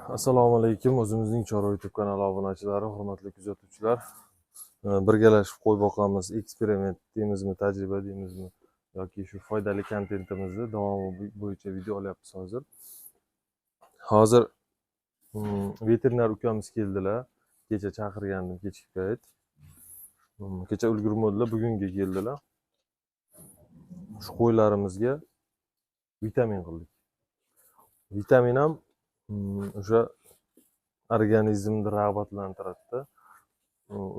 Assalomu alaykum. O'zimizning Chorva YouTube kanali obunachilari, hurmatli kuzatuvchilar. Birgalashib qo'y boqamiz, eksperiment deymizmi, tajriba deymizmi yoki shu foydali kontentimizni davomi bo'yicha video olyapmiz hozir. Hozir veterinar ukamiz keldilar. Kecha chaqirgandim, kechki payt. Kecha ulgurmadilar, bugunga keldilar. Shu qo'ylarimizga vitamin qildik. Vitamin ham o'sha organizmni rag'batlantiradi,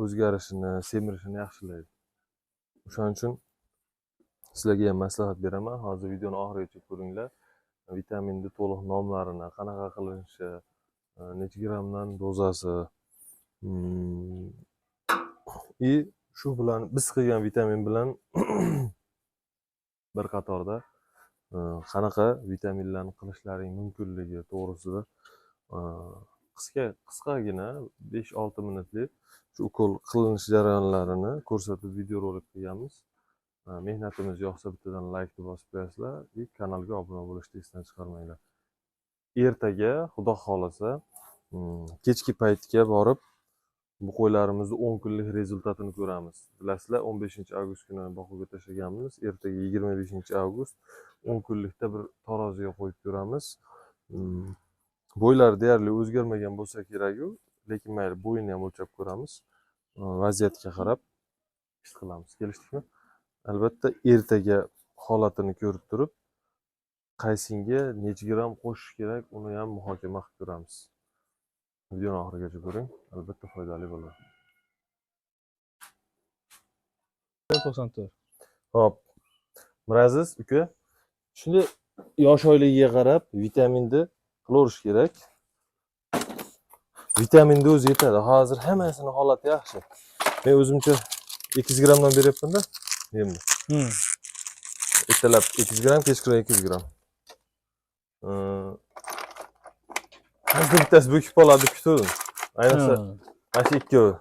o'zgarishini, semirishini yaxshilaydi. O'shaning uchun sizlarga ham maslahat beraman. Hozir videoni oxirigacha ko'ringlar. Vitaminni to'liq nomlarini, qanaqa qilinishi, necha grammdan dozasi, shu bilan biz qilgan vitamin bilan bir qatorda qanaqa vitaminlarni qilishlaring mumkinligi to'g'risida qisqagina 5-6 minutlik shu ukol qilinish jarayonlarini ko'rsatib videorolik qilganmiz. Mehnatimiz yoqsa bittadan laykni bosib qo'yasizlar va kanalga obuna bo'lishni esdan chiqarmanglar. Ertaga xudo xolasa kechki paytga borib bu qo'ylarimizni 10 kunlik rezultatini ko'ramiz. Bilasizlar, 15-avgust kuni boquvga tashlaganmiz. Ertaga 25-avgust 10 kunlikda bir taroziga qo'yib ko'ramiz. Bo'ylari deyarli o'zgarmagan bo'lsa kerak-ku, lekin mayli, bo'yini ham o'lchab ko'ramiz. Vaziyatga qarab his qilamiz. Kelishdikmi? Albatta ertaga holatini ko'rib turib, qaysinga necha gram qo'shish kerak, uni ham muhokama qilib ko'ramiz. Videoni oxirigacha ko'ring, albatta foydali bo'ladi. 94. Hop. Miraziz uka, shunday yosh oyligiga qarab vitaminni qilaverish kerak. Vitaminni o'zi yetadi. Hozir hammasini holati yaxshi. Men o'zimcha 200 gramdan beryapman-da. Yemni. Ertalab 200 gram, kechqurun 200 gram. Hozir bittasi bo'kib qoladi deb kutdim. Ayniqsa, mana shu ikkovi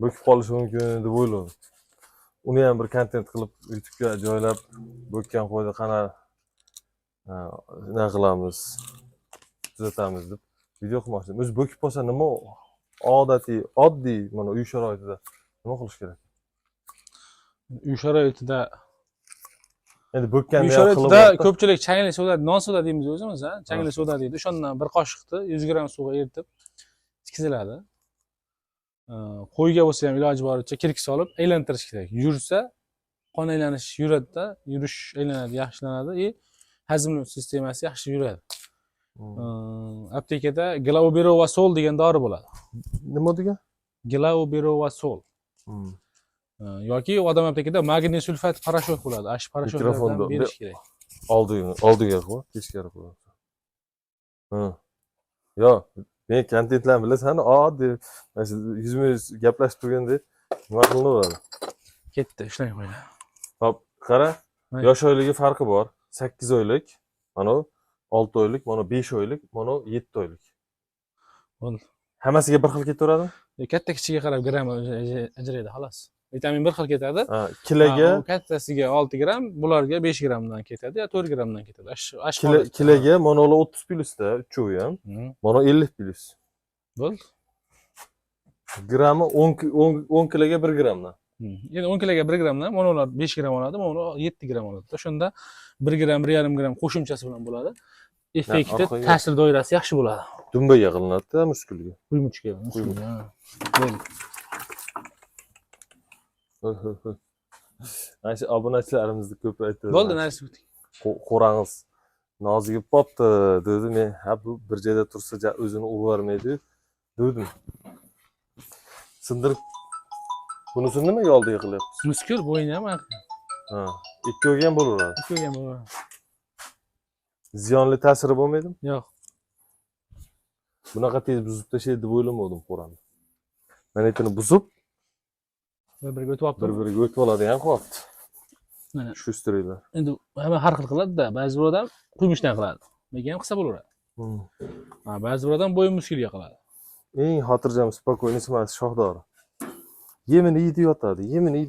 bo'kib qolishi mumkin deb o'yladim. Uni ham bir kontent qilib YouTube'ga joylab, bo'kkan qo'yni qana nima qilamiz, tuzatamiz deb video qilmoqchidim. O'zi bo'kib qolsa nima oddiy mana uy sharoitida nima qilish kerak? Uy sharoitida endi bo'kkanda uy sharoitida ko'pchilik changli suvda, non suvda deymiz o'zimiz, changli suvda deydi. O'shandan bir qoshiqni 100 gram suvga eritib ichkiziladi. Qo'yga bo'lsa ham iloji boricha kirik solib aylantirish kerak. Yursa qon aylanish yuradida, yurish aylanadi, yaxshilanadi, hazm sistemasi yaxshi yuradi. Aptekada Glauberova-sol degan dori bo'ladi. Nima degan? Glauberova-sol. Yoki odam aptekada magniy sulfat parashok bo'ladi. Ash parashoklardan berish kerak. Oldiga qo'y, teskari qo'y. Yo, men kontentlarni bilasan, oddiy mana shu yuzma-yuz gaplashib turganda nima qilinaveradi? Ketdi, ishlang qo'ydi. Hop, qara. Yosh oyligi farqi bor. 8 oylik, mana 6 oylik, mana 5 oylik, mana 7 oylik. Bo'ldi. Hammasiga bir xil ketaveradimi? Katta kichigiga qarab gramm ajraydi, xolos. Vitamin bir xil ketadi. Kiloga kattasiga 6 gram, bularga 5 gramdan ketadi yo 4 gramdan ketadi. Kiloga mana 30 plusda, uchovi ham. Mana 50 plus. Bo'ldi. Grammi 10 kiloga 1 gramdan. Endi 10 kiloga 1 gramdan, mana ular 5 gram oladi, mana ular 7 gram oladi. O'shanda 1 gram, 1,5 gram qo'shimchasi bilan bo'ladi. Effekti, ta'sir doirasi yaxshi bo'ladi. Dumbaga qilinadi-da, muskulga. Quymochga. Bo'ldi. Mana shu obunachilarimizni ko'paytirdi. Bo'ldi, narsa o'tdik. Qo'rangiz nozigib qopti dedi. Men bu bir joyda tursa o'zini urvermaydi dedim. Sindirib bunisini nimaga oldiga qilyapsiz? Muskul bo'yni ham. Ikkoviga ham bo'laveradi. Ikkoviga ham bo'laveradi. Ziyonli ta'siri bo'lmaydimi? Yo'q. Bunaqa tez buzib tashlaydi deb o'ylamadim qo'rani. Mana aytini buzib bir-biriga o'tib olibdi. Bir-biriga o'tib oladigan qilyapti. Mana shu istiraylar. Endi hamma har xil qiladi-da. Ba'zi bir odam quymochdan qiladi. Menga ham qilsa bo'laveradi. Ba'zi bir odam bo'yin muskilga qiladi. Eng xotirjam, spokойный nimasi shohdori. Yemini yeydi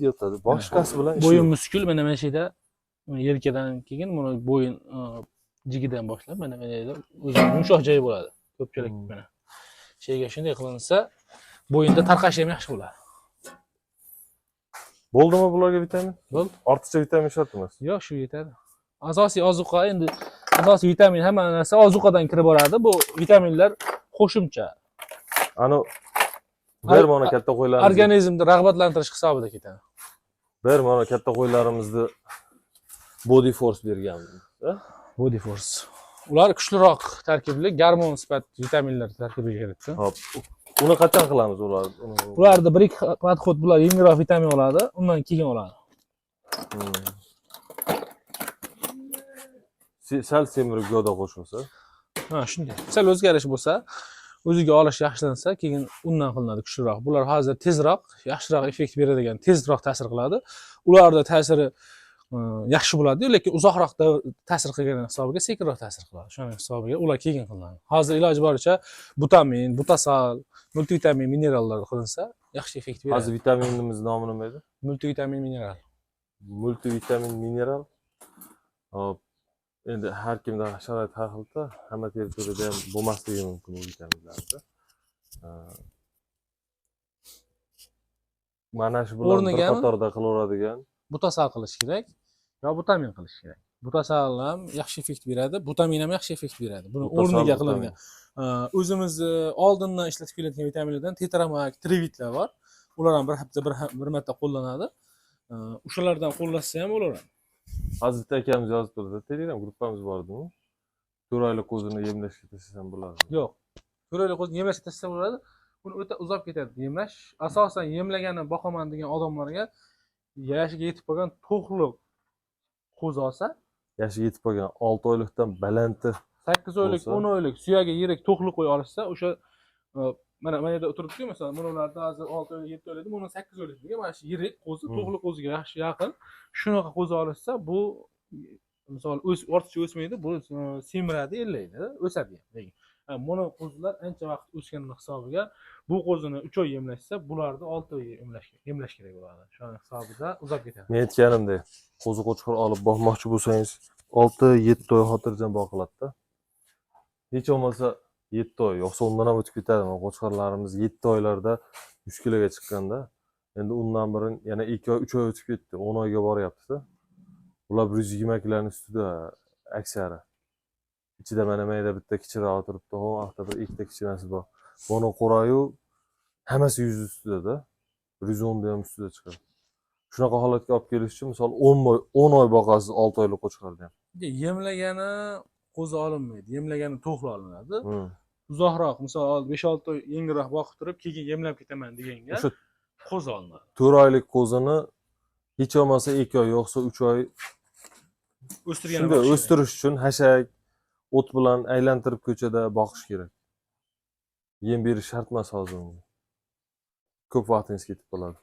yotadi. Boshqasi bilan ish. Bo'yin muskul mana shu yerda yelkadan keyin mana bo'yin jigidan boshlab mana bu yerda o'zi yumshoq joyi bo'ladi. Ko'pchilik mana sheyga shunday qilinsa, bo'yinda tarqash ham yaxshi bo'ladi. Bo'ldimi bularga vitamin? Bo'ldi. Ortiqcha vitamin shart emas. Yo'q, shu yetadi. Asosiy ozuqa endi asosiy vitamin hamma narsa ozuqadan kirib boradi. Bu vitaminlar qo'shimcha. Ana bir mana katta qo'ylarimiz. Organizmni rag'batlantirish hisobida ketadi. Bir mana katta qo'ylarimizni body force berganmiz. Body force. Ular kuchliroq tarkibli gormon sifat vitaminlar tarkibiga kiradi. Hop. Uni qachon qilamiz ular? Ularda bir ikki podxod bular yengilroq vitamin oladi, undan keyin oladi. Sal semirib yo'da qo'shilsa. Ha, shunday. Sal o'zgarish bo'lsa, o'ziga olish yaxshilansa, keyin undan qilinadi kuchliroq. Bular hozir tezroq, yaxshiroq effekt beradigan, tezroq ta'sir qiladi. Ularda ta'siri yaxshi bo'ladi, lekin uzoqroq ta'sir qilgani hisobiga sekinroq ta'sir qiladi. Shuning hisobiga ular keyin qilinadi. Hozir iloji boricha vitamin, butasal, multivitamin, minerallar qilinsa, yaxshi effekt beradi. Hozir vitaminimiz nomi nima edi? Multivitamin, mineral. Multivitamin, mineral. Hop. Endi har kimda sharoit har xilda, hamma territoriyada ham bo'lmasligi mumkin bu vitaminlarda. Mana shu bilan bir qatorda qilaveradigan butasal qilish kerak yo vitamin qilish kerak. Butasal ham yaxshi effekt beradi, vitamin ham yaxshi effekt beradi. Buni o'rniga qilingan. O'zimizni oldindan ishlatib kelayotgan vitaminlardan tetramak, trivitlar bor. Ular ham bir marta qo'llanadi. O'shalardan qo'llashsa ham bo'laveradi. Hozir akamiz yozib turdi. Telegram gruppamiz bor edimi? 4 oylik o'zini emlashga tashlasham bo'ladi. Yo'q. 4 oylik o'zini emlashga tashlasa bo'ladi. Buni o'ta uzoq ketadi emlash. Asosan emlagani boqaman degan odamlarga yashiga yetib qolgan to'qliq qo'zi olsa, yashiga yetib qolgan 6 oylikdan balanti 8 oylik, 10 oylik suyagi yirik to'qliq qo'y olishsa, o'sha mana yerda o'tiribdi-ku, masalan, bularda hozir 6 oylik, 7 oylik, buni 8 oylik degan mana shu yirik qo'zi, to'qliq qo'ziga yaxshi yaqin. Shunaqa qo'zi olishsa, bu misol ortiqcha o'smaydi, bu semiradi, ellaydi, o'sadi ham lekin. Buni qo'zilar ancha vaqt o'sganning hisobiga bu qo'zini 3 oy emlashsa, bularni 6 oy emlash kerak bo'ladi. Shuning hisobida uzoq ketadi. Men aytganimdek, qo'zi qo'chqor olib boqmoqchi bo'lsangiz, 6-7 oy xotirjam boqiladi-da. Hech bo'lmasa 7 oy, yo'qsa undan ham o'tib ketadi. Qo'chqorlarimiz 7 oylarda 3 kiloga chiqqanda, endi undan birin yana 2 oy, 3 oy o'tib ketdi, 10 oyga boryapti-da. Ular 120 kiloning ustida aksari. İçide mana mayda bitta kichikroq o'tiribdi, o vaqtda bir ikkita kichkinasi bor. Buni qo'rayu hammasi 100 ustida-da. 110 ham ustida chiqadi. Shunaqa holatga olib kelish uchun misol 10 oy boqasiz 6 oylik qo'chqorni ham. Yemlagani qo'zi olinmaydi, yemlagani to'qli olinadi. Uzoqroq, misol 5-6 oy yengilroq boqib turib, keyin yemlab ketaman deganga qo'zi olinadi. 4 oylik qo'zini hech bo'lmasa 2 oy, yo'qsa 3 oy o'stirish uchun hashak o't bilan aylantirib ko'chada boqish kerak. Yem berish shart emas hozir unga. Ko'p vaqtingiz ketib qoladi.